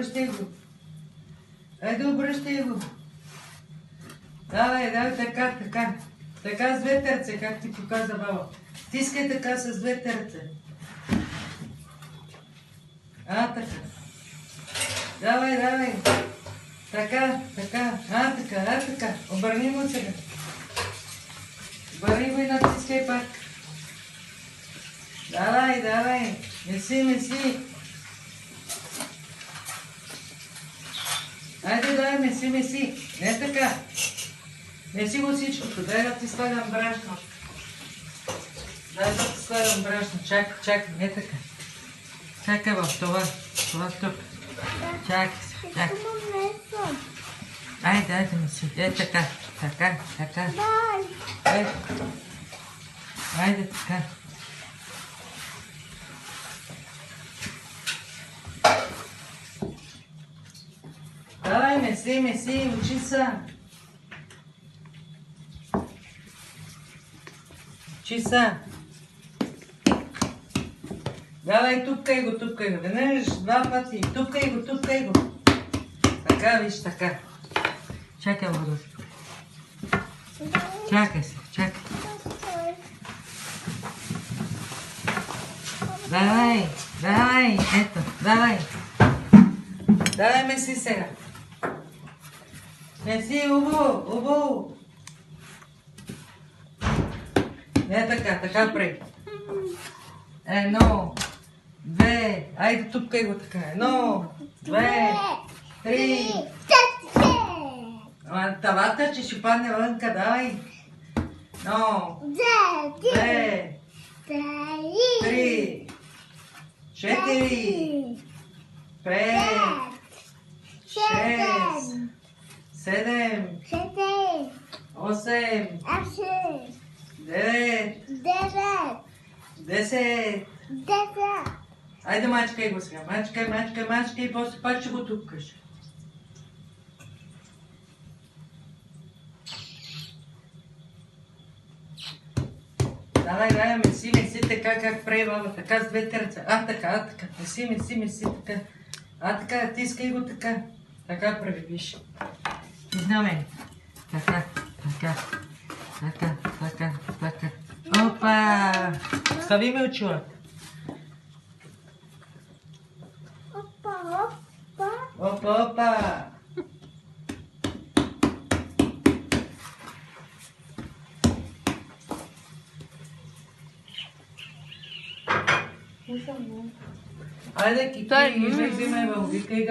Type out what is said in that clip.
обръщай го. Айде, обръщай го. Давай, така. Така с двете ръце, как ти показа баба. Тискай така с двете ръце. Така. Давай. Така. Така. Обърни го сега. Обърни го и натискай пак. Давай. Меси. Айде, дай, меси. Не така. Меси го всичкото. Дай да ти слагам брашно. Чакай, не така. Чакай в това тук. Чакай. Айде, меси. Така. Айде, така. Давай, меси, учи са. Давай, тупкай го. Веднъж, два пъти. Тупкай го. Така, виж, така. Чакай, Владо. Чакай. Давай, ето, давай. Давай, меси сега. Меси, убаво. Не така прави. 1, 2, айде тупкай го така. 1, 2, 3. Тавата, че ще падне вънка, давай. 1, 2, 3, 4, 5, 6, 7, 8, 9, 10. Айде, мачкай го сега. Мачкай и после пак ще го тупкаш. Давай, меси така, как прави баба. Така с двете ръце. Така. Меси, така. Така, тискай го така. Така прави, виж. Знаме. Така. Опа! Стави ме очила. Опа! Айде, китай, излезиме във вика и